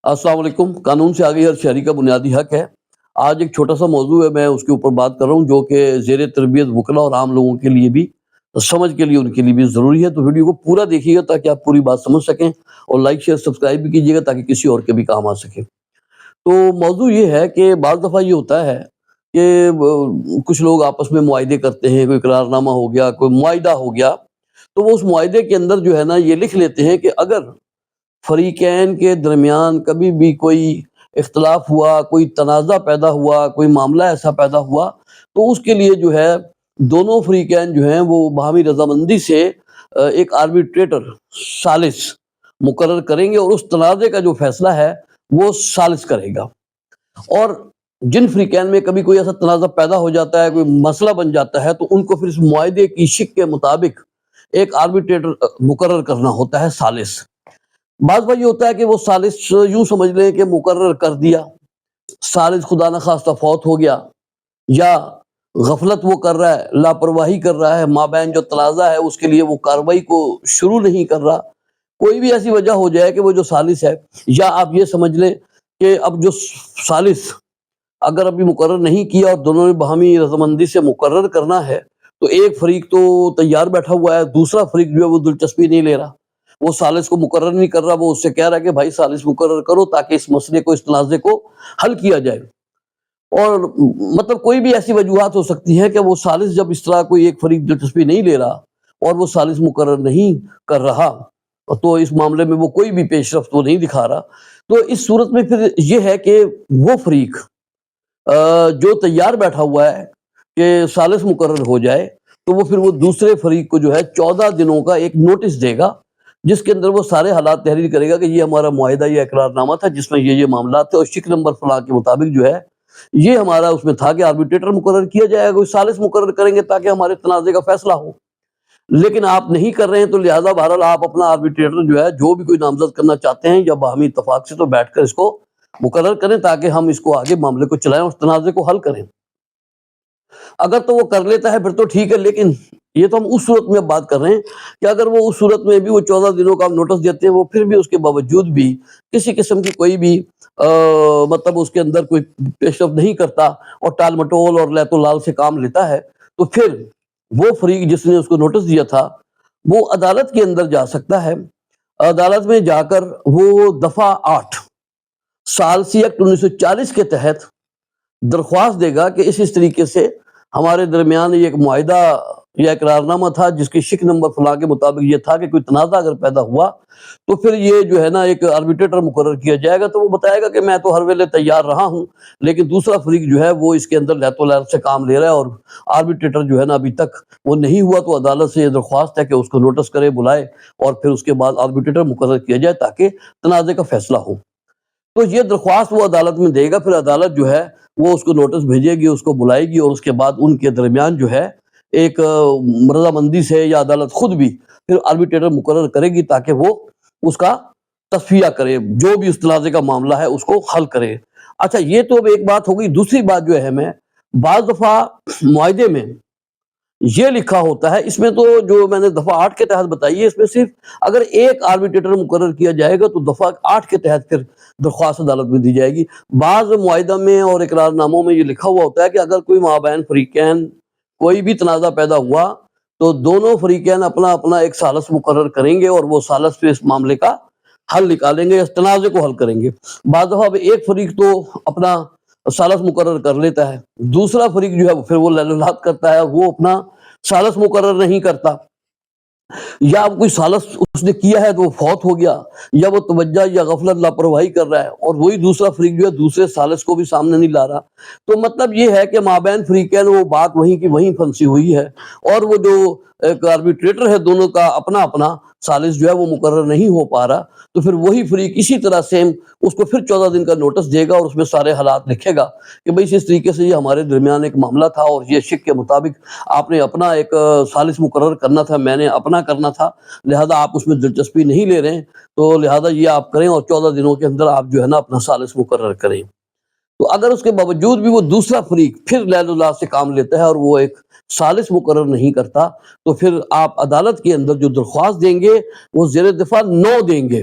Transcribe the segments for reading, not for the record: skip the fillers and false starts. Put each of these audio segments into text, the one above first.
السلام علیکم۔ قانون سے آگے ہر شہری کا بنیادی حق ہے۔ آج ایک چھوٹا سا موضوع ہے، میں اس کے اوپر بات کر رہا ہوں جو کہ زیر تربیت وکلاء اور عام لوگوں کے لیے بھی سمجھ کے لیے ان کے لیے بھی ضروری ہے۔ تو ویڈیو کو پورا دیکھیے گا تاکہ آپ پوری بات سمجھ سکیں، اور لائک شیئر سبسکرائب بھی کیجیے گا تاکہ کسی اور کے بھی کام آ سکے۔ تو موضوع یہ ہے کہ بعض دفعہ یہ ہوتا ہے کہ کچھ لوگ آپس میں معاہدے کرتے ہیں، کوئی اقرار نامہ ہو گیا، کوئی معاہدہ ہو گیا، تو وہ اس معاہدے کے اندر جو ہے نا یہ لکھ لیتے ہیں کہ اگر فریقین کے درمیان کبھی بھی کوئی اختلاف ہوا، کوئی تنازع پیدا ہوا، کوئی معاملہ ایسا پیدا ہوا، تو اس کے لیے جو ہے دونوں فریقین جو ہیں وہ باہمی رضامندی سے ایک آربیٹریٹر ثالث مقرر کریں گے، اور اس تنازع کا جو فیصلہ ہے وہ ثالث کرے گا۔ اور جن فریقین میں کبھی کوئی ایسا تنازع پیدا ہو جاتا ہے، کوئی مسئلہ بن جاتا ہے، تو ان کو پھر اس معاہدے کی شق کے مطابق ایک آربیٹریٹر مقرر کرنا ہوتا ہے ثالث۔ بعض بار یہ ہوتا ہے کہ وہ ثالث یوں سمجھ لیں کہ مقرر کر دیا، ثالث خدا نخواستہ فوت ہو گیا، یا غفلت وہ کر رہا ہے، لاپرواہی کر رہا ہے، مابین جو تنازع ہے اس کے لیے وہ کارروائی کو شروع نہیں کر رہا، کوئی بھی ایسی وجہ ہو جائے کہ وہ جو ثالث ہے، یا آپ یہ سمجھ لیں کہ اب جو ثالث اگر ابھی مقرر نہیں کیا اور دونوں نے باہمی رضامندی سے مقرر کرنا ہے، تو ایک فریق تو تیار بیٹھا ہوا ہے، دوسرا فریق جو ہے وہ دلچسپی نہیں لے رہا، وہ ثالث کو مقرر نہیں کر رہا، وہ اس سے کہہ رہا ہے کہ بھائی ثالث مقرر کرو تاکہ اس مسئلے کو، اس تنازع کو حل کیا جائے۔ اور مطلب کوئی بھی ایسی وجوہات ہو سکتی ہیں کہ وہ ثالث جب اس طرح کوئی ایک فریق دلچسپی نہیں لے رہا اور وہ ثالث مقرر نہیں کر رہا، تو اس معاملے میں وہ کوئی بھی پیش رفت وہ نہیں دکھا رہا، تو اس صورت میں پھر یہ ہے کہ وہ فریق جو تیار بیٹھا ہوا ہے کہ ثالث مقرر ہو جائے، تو وہ پھر وہ دوسرے فریق کو جو ہے 14 دنوں کا ایک نوٹس دے گا، جس کے اندر وہ سارے حالات تحریر کرے گا کہ یہ ہمارا معاہدہ یا اقرار نامہ تھا جس میں یہ معاملات تھے، اور شک نمبر فلاں کے مطابق جو ہے یہ ہمارا اس میں تھا کہ آربیٹریٹر مقرر کیا جائے گا، کوئی ثالث مقرر کریں گے تاکہ ہمارے تنازع کا فیصلہ ہو، لیکن آپ نہیں کر رہے ہیں، تو لہٰذا بہرحال آپ اپنا آربیٹریٹر جو ہے جو بھی کوئی نامزد کرنا چاہتے ہیں یا باہمی اتفاق سے، تو بیٹھ کر اس کو مقرر کریں تاکہ ہم اس کو آگے معاملے کو چلائیں اور تنازع کو حل کریں۔ اگر تو وہ کر لیتا ہے پھر تو ٹھیک ہے، لیکن یہ تو ہم اس صورت میں بات کر رہے ہیں کہ اگر وہ اس صورت میں بھی وہ 14 دنوں کا نوٹس دیتے ہیں، وہ پھر بھی اس کے باوجود بھی کسی قسم کی کوئی بھی مطلب اس کے اندر کوئی پیش رفت نہیں کرتا اور ٹال مٹول اور لیت و لال سے کام لیتا ہے، تو پھر وہ فریق جس نے اس کو نوٹس دیا تھا وہ عدالت کے اندر جا سکتا ہے۔ عدالت میں جا کر وہ دفعہ 8 ثالثی ایکٹ 1940 کے تحت درخواست دے گا کہ اس طریقے سے ہمارے درمیان یہ ایک معاہدہ یا اقرار نامہ تھا جس کی شک نمبر فلاں کے مطابق یہ تھا کہ کوئی تنازع اگر پیدا ہوا تو پھر یہ جو ہے نا ایک آربیٹریٹر مقرر کیا جائے گا، تو وہ بتائے گا کہ میں تو ہر ویلے تیار رہا ہوں، لیکن دوسرا فریق جو ہے وہ اس کے اندر لیت و لال سے کام لے رہا ہے، اور آربیٹریٹر جو ہے نا ابھی تک وہ نہیں ہوا، تو عدالت سے یہ درخواست ہے کہ اس کو نوٹس کرے، بلائے، اور پھر اس کے بعد آربیٹریٹر مقرر کیا جائے تاکہ تنازع کا فیصلہ ہو۔ تو یہ درخواست وہ عدالت میں دے گا، پھر عدالت جو ہے وہ اس کو نوٹس بھیجے گی، اس کو بلائے گی، اور اس کے بعد ان کے درمیان جو ہے ایک رضامندی سے یا عدالت خود بھی پھر آربیٹریٹر مقرر کرے گی تاکہ وہ اس کا تصفیہ کرے، جو بھی اس تنازع کا معاملہ ہے اس کو حل کرے۔ اچھا، یہ تو اب ایک بات ہو گئی۔ دوسری بات جو اہم ہے، بعض دفعہ معاہدے میں یہ لکھا ہوتا ہے، اس میں تو جو میں نے دفعہ 8 کے تحت بتائی ہے، اس میں صرف اگر ایک آربیٹریٹر مقرر کیا جائے گا تو دفعہ 8 کے تحت پھر درخواست عدالت میں دی جائے گی۔ بعض معاہدہ میں اور اقرار ناموں میں یہ لکھا ہوا ہوتا ہے کہ اگر کوئی مابین فریقین کوئی بھی تنازع پیدا ہوا تو دونوں فریقین اپنا اپنا ایک ثالث مقرر کریں گے، اور وہ ثالث پہ اس معاملے کا حل نکالیں گے، اس تنازع کو حل کریں گے۔ بعض دفعہ ایک فریق تو اپنا ثالث مقرر کر لیتا ہے، دوسرا فریق جو ہے پھر وہ لالات کرتا ہے، وہ اپنا ثالث مقرر نہیں کرتا، یا کوئی ثالث اس نے کیا ہے تو وہ فوت ہو گیا، یا وہ توجہ یا غفلت لاپرواہی کر رہا ہے، اور وہی دوسرا فریق جو ہے دوسرے ثالث کو بھی سامنے نہیں لا رہا۔ تو مطلب یہ ہے کہ مابین فریقین وہ بات وہیں کی وہیں پھنسی ہوئی ہے، اور وہ جو ایک آربیٹریٹر ہے دونوں کا اپنا اپنا ثالث جو ہے وہ مقرر نہیں ہو پا رہا، تو پھر وہی فریق اسی طرح سیم اس کو پھر 14 دن کا نوٹس دے گا، اور اس میں سارے حالات لکھے گا کہ بھئی اس طریقے سے یہ ہمارے درمیان ایک معاملہ تھا، اور یہ شک کے مطابق آپ نے اپنا ایک ثالث مقرر کرنا تھا، میں نے اپنا کرنا تھا، لہذا آپ اس میں دلچسپی نہیں لے رہے ہیں، تو لہذا یہ آپ کریں، اور 14 دنوں کے اندر آپ جو ہے نا اپنا ثالث مقرر کریں۔ تو اگر اس کے باوجود بھی وہ دوسرا فریق پھر لیل و لال سے کام لیتا ہے اور وہ ایک ثالث مقرر نہیں کرتا، تو پھر آپ عدالت کے اندر جو درخواست دیں گے وہ زیر دفاع 9 دیں گے۔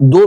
2